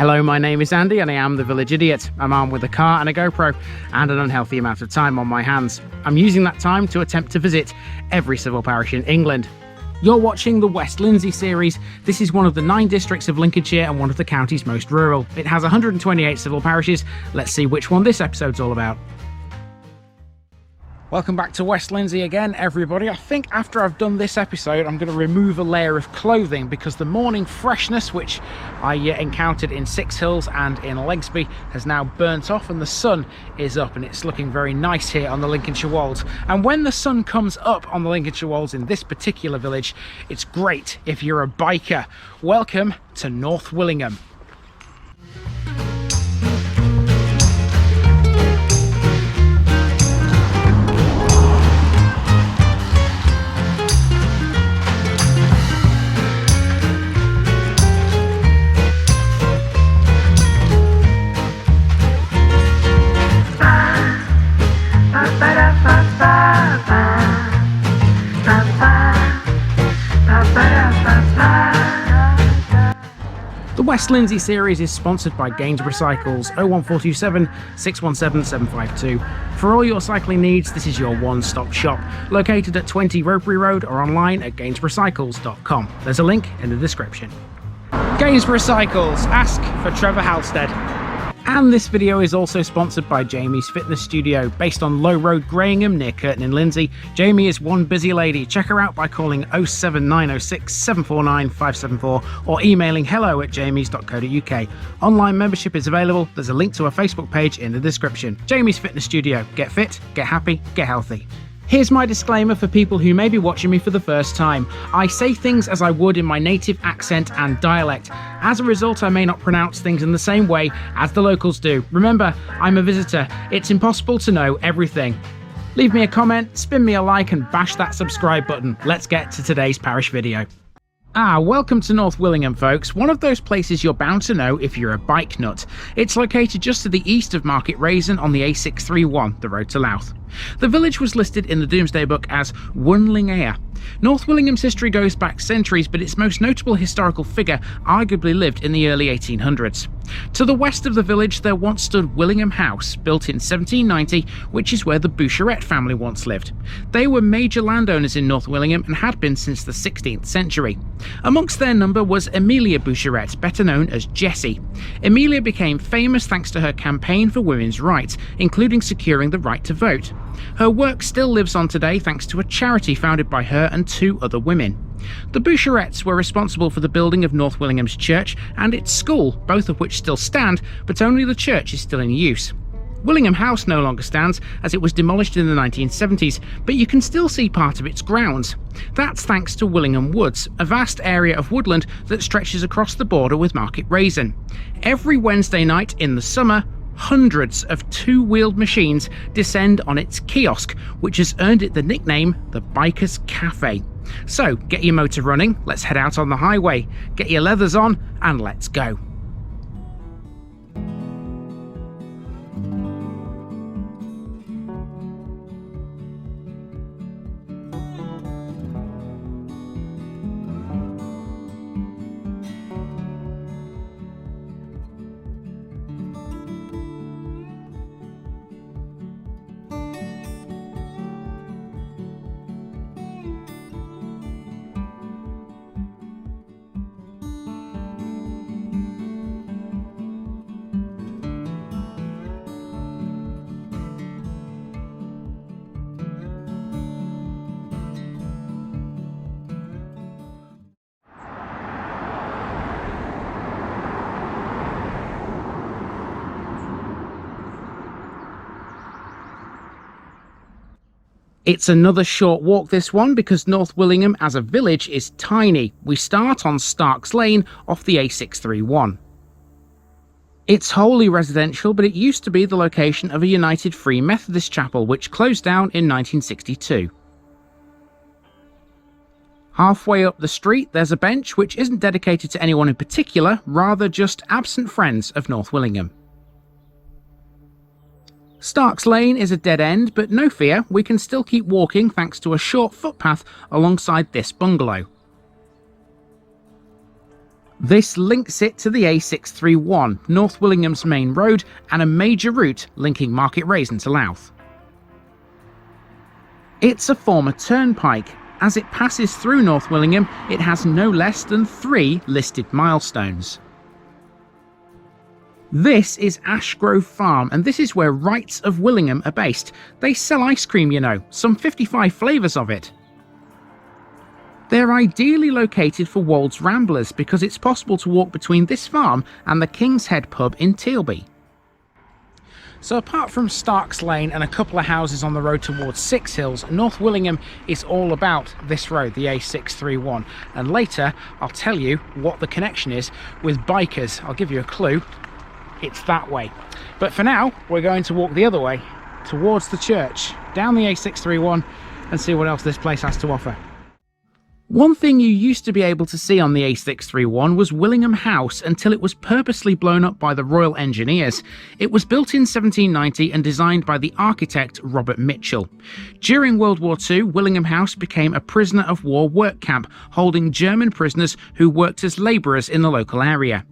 Hello, my name is Andy and I am the Village Idiot. I'm armed with a car and a GoPro and an unhealthy amount of time on my hands. I'm using that time to attempt to visit every civil parish in England. You're watching the West Lindsey series. This is one of the 9 districts of Lincolnshire and one of the county's most rural. It has 128 civil parishes. Let's see which one this episode's all about. Welcome back to West Lindsey again, everybody. I think after I've done this episode, I'm going to remove a layer of clothing because the morning freshness, which I encountered in Six Hills and in Legsby, has now burnt off and the sun is up and it's looking very nice here on the Lincolnshire Wolds. And when the sun comes up on the Lincolnshire Wolds in this particular village, it's great if you're a biker. Welcome to North Willingham. The West Lindsey series is sponsored by Gainsborough Cycles 01427 617 752. For all your cycling needs, this is your one-stop shop, located at 20 Ropery Road or online at gainsboroughcycles.com. There's a link in the description. Gainsborough Cycles, ask for Trevor Halstead. And this video is also sponsored by Jamie's Fitness Studio, based on Low Road, Greyingham, near Curtin in Lindsey. Jamie is one busy lady. Check her out by calling 07906 749 574 or emailing hello@jamies.co.uk. Online membership is available. There's a link to her Facebook page in the description. Jamie's Fitness Studio. Get fit, get happy, get healthy. Here's my disclaimer for people who may be watching me for the first time. I say things as I would in my native accent and dialect. As a result, I may not pronounce things in the same way as the locals do. Remember, I'm a visitor. It's impossible to know everything. Leave me a comment, spin me a like and bash that subscribe button. Let's get to today's parish video. Welcome to North Willingham, folks. One of those places you're bound to know if you're a bike nut. It's located just to the east of Market Rasen on the A631, the road to Louth. The village was listed in the Domesday Book as Wunlingeha. North Willingham's history goes back centuries, but its most notable historical figure arguably lived in the early 1800s. To the west of the village there once stood Willingham House, built in 1790, which is where the Boucharett family once lived. They were major landowners in North Willingham and had been since the 16th century. Amongst their number was Emilia Boucharett, better known as Jessie. Emilia became famous thanks to her campaign for women's rights, including securing the right to vote. Her work still lives on today thanks to a charity founded by her and 2 other women. The Boucharetts were responsible for the building of North Willingham's church and its school, both of which still stand, but only the church is still in use. Willingham House no longer stands, as it was demolished in the 1970s, but you can still see part of its grounds. That's thanks to Willingham Woods, a vast area of woodland that stretches across the border with Market Rasen. Every Wednesday night in the summer, hundreds of 2-wheeled machines descend on its kiosk, which has earned it the nickname the Biker's Cafe. So get your motor running, let's head out on the highway, get your leathers on and let's go. It's another short walk, this one, because North Willingham as a village is tiny. We start on Starks Lane off the A631. It's wholly residential, but it used to be the location of a United Free Methodist chapel, which closed down in 1962. Halfway up the street there's a bench which isn't dedicated to anyone in particular, rather just absent friends of North Willingham. Starks Lane is a dead end, but no fear, we can still keep walking thanks to a short footpath alongside this bungalow. This links it to the A631, North Willingham's main road and a major route linking Market Rasen to Louth. It's a former turnpike. As it passes through North Willingham, it has no less than 3 listed milestones. This is Ashgrove Farm, and this is where Wrights of Willingham are based. They sell ice cream, you know, some 55 flavours of it. They're ideally located for Wolds ramblers because it's possible to walk between this farm and the King's Head pub in Tealby. So apart from Starks Lane and a couple of houses on the road towards Six Hills, North Willingham is all about this road, the A631. And later, I'll tell you what the connection is with bikers. I'll give you a clue. It's that way. But for now, we're going to walk the other way, towards the church, down the A631, and see what else this place has to offer. One thing you used to be able to see on the A631 was Willingham House until it was purposely blown up by the Royal Engineers. It was built in 1790 and designed by the architect Robert Mitchell. During World War II, Willingham House became a prisoner of war work camp, holding German prisoners who worked as labourers in the local area.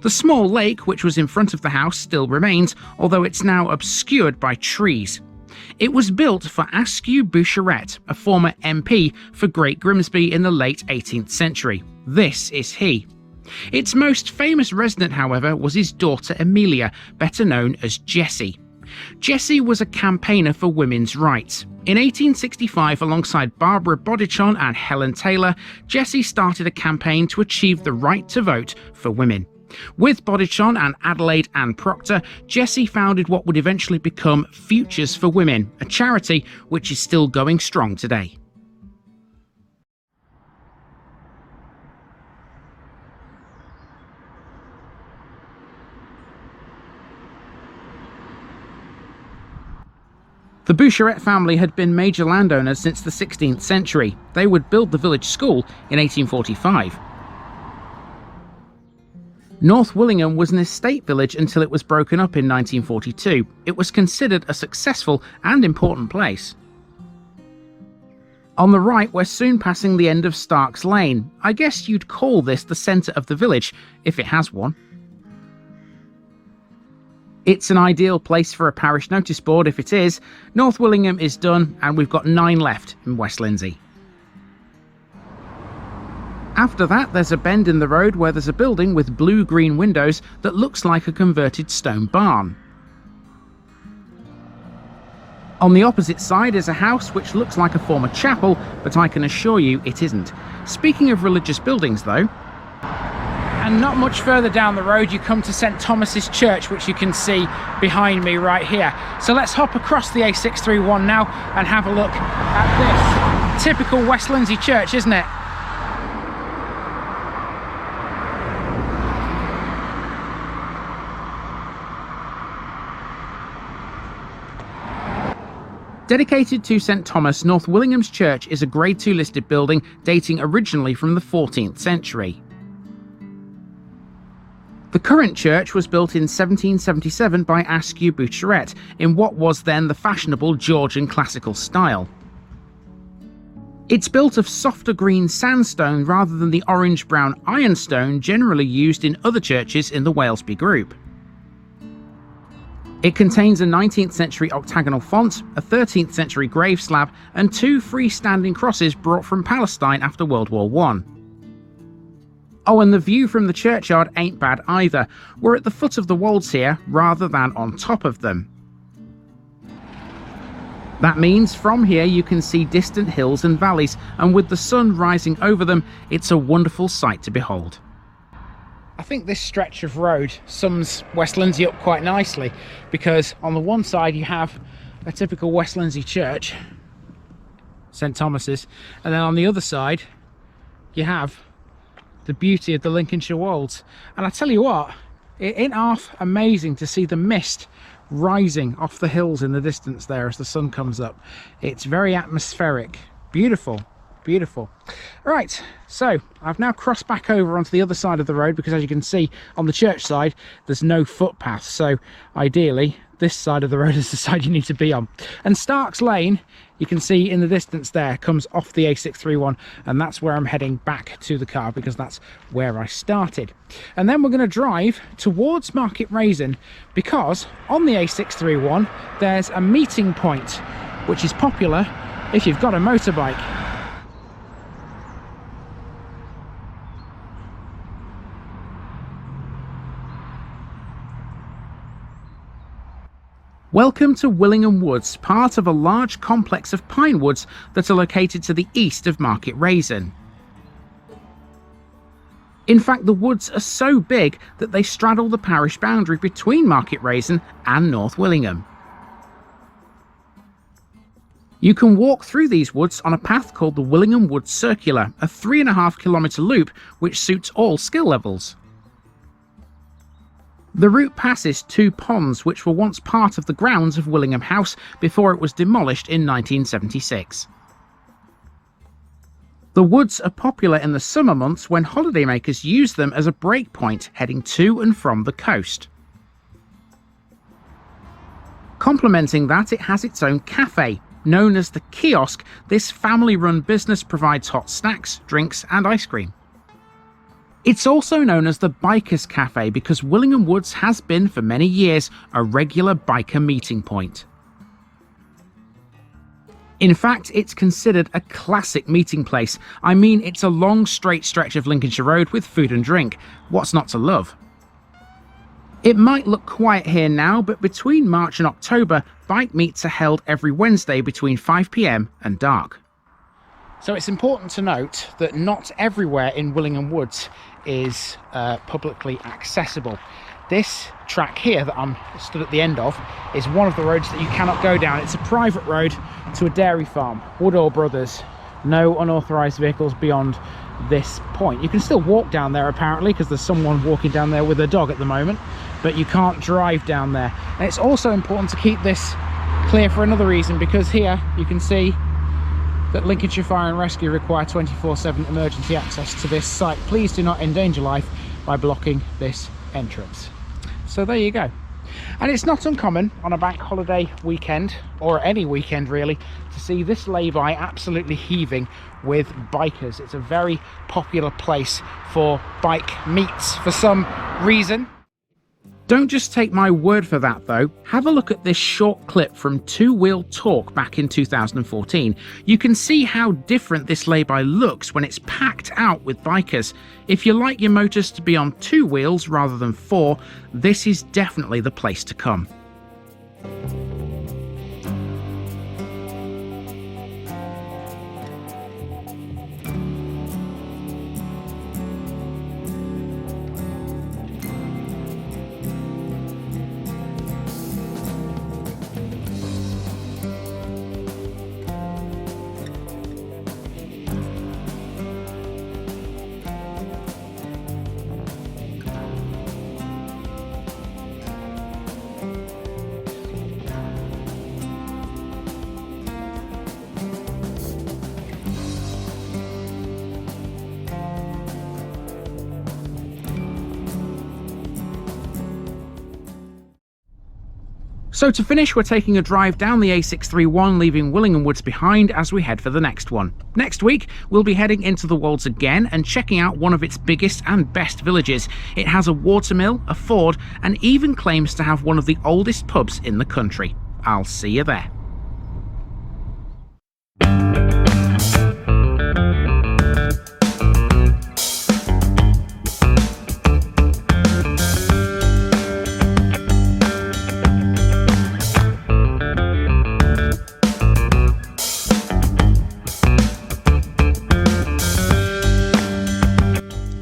The small lake, which was in front of the house, still remains, although it's now obscured by trees. It was built for Emilia Boucharett, a former MP for Great Grimsby in the late 18th century. This is he. Its most famous resident, however, was his daughter Emilia, better known as Jessie. Jessie was a campaigner for women's rights. In 1865, alongside Barbara Bodichon and Helen Taylor, Jessie started a campaign to achieve the right to vote for women. With Bodichon and Adelaide Ann Proctor, Jessie founded what would eventually become Futures for Women, a charity which is still going strong today. The Boucharett family had been major landowners since the 16th century. They would build the village school in 1845. North Willingham was an estate village until it was broken up in 1942. It was considered a successful and important place. On the right, we're soon passing the end of Starks Lane. I guess you'd call this the centre of the village, if it has one. It's an ideal place for a parish notice board if it is. North Willingham is done, and we've got 9 left in West Lindsey. After that, there's a bend in the road where there's a building with blue-green windows that looks like a converted stone barn. On the opposite side is a house which looks like a former chapel, but I can assure you it isn't. Speaking of religious buildings though, and not much further down the road you come to St Thomas's Church, which you can see behind me right here. So let's hop across the A631 now and have a look at this. Typical West Lindsey church, isn't it? Dedicated to St Thomas, North Willingham's Church is a Grade 2 listed building dating originally from the 14th century. The current church was built in 1777 by Emilia Boucharett in what was then the fashionable Georgian classical style. It's built of softer green sandstone rather than the orange-brown ironstone generally used in other churches in the Walesby group. It contains a 19th century octagonal font, a 13th century grave slab, and 2 freestanding crosses brought from Palestine after World War I. Oh, and the view from the churchyard ain't bad either. We're at the foot of the Wolds here, rather than on top of them. That means from here you can see distant hills and valleys, and with the sun rising over them, it's a wonderful sight to behold. I think this stretch of road sums West Lindsey up quite nicely, because on the one side you have a typical West Lindsey church, St Thomas's, and then on the other side you have the beauty of the Lincolnshire Wolds. And I tell you what, it ain't half amazing to see the mist rising off the hills in the distance there as the sun comes up. It's very atmospheric, beautiful. Beautiful. Right, so I've now crossed back over onto the other side of the road because, as you can see, on the church side there's no footpath, so ideally this side of the road is the side you need to be on. And Starks Lane, you can see in the distance there, comes off the A631, and that's where I'm heading back to the car because that's where I started. And then we're going to drive towards Market Rasen because on the A631 there's a meeting point which is popular if you've got a motorbike. Welcome to Willingham Woods, part of a large complex of pine woods that are located to the east of Market Rasen. In fact, the woods are so big that they straddle the parish boundary between Market Rasen and North Willingham. You can walk through these woods on a path called the Willingham Woods Circular, a 3.5 kilometre loop which suits all skill levels. The route passes two ponds which were once part of the grounds of Willingham House before it was demolished in 1976. The woods are popular in the summer months when holidaymakers use them as a break point heading to and from the coast. Complementing that, it has its own cafe. Known as the Kiosk, this family-run business provides hot snacks, drinks and ice cream. It's also known as the Bikers Cafe because Willingham Woods has been for many years a regular biker meeting point. In fact, it's considered a classic meeting place. I mean, it's a long straight stretch of Lincolnshire Road with food and drink. What's not to love? It might look quiet here now, but between March and October, bike meets are held every Wednesday between 5 PM and dark. So it's important to note that not everywhere in Willingham Woods is publicly accessible. This track here that I'm stood at the end of is one of the roads that you cannot go down. It's a private road to a dairy farm, Woodall Brothers. No unauthorised vehicles beyond this point. You can still walk down there apparently because there's someone walking down there with a dog at the moment, but you can't drive down there. And it's also important to keep this clear for another reason, because here you can see that Lincolnshire Fire and Rescue require 24/7 emergency access to this site. Please do not endanger life by blocking this entrance. So there you go. And it's not uncommon on a bank holiday weekend, or any weekend really, to see this lay-by absolutely heaving with bikers. It's a very popular place for bike meets for some reason. Don't just take my word for that though. Have a look at this short clip from Two Wheel Talk back in 2014. You can see how different this lay-by looks when it's packed out with bikers. If you like your motors to be on two wheels rather than four, this is definitely the place to come. So to finish, we're taking a drive down the A631, leaving Willingham Woods behind as we head for the next one. Next week, we'll be heading into the Wolds again and checking out one of its biggest and best villages. It has a watermill, a ford, and even claims to have one of the oldest pubs in the country. I'll see you there.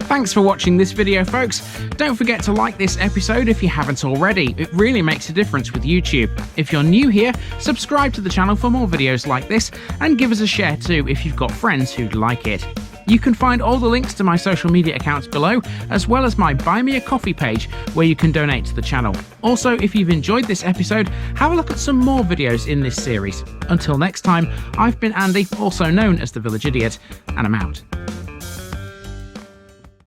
Thanks for watching this video, folks. Don't forget to like this episode if you haven't already. It really makes a difference with YouTube. If you're new here, subscribe to the channel for more videos like this, and give us a share too if you've got friends who'd like it. You can find all the links to my social media accounts below, as well as my Buy Me a Coffee page where you can donate to the channel. Also, if you've enjoyed this episode, have a look at some more videos in this series. Until next time, I've been Andy, also known as the Village Idiot, and I'm out.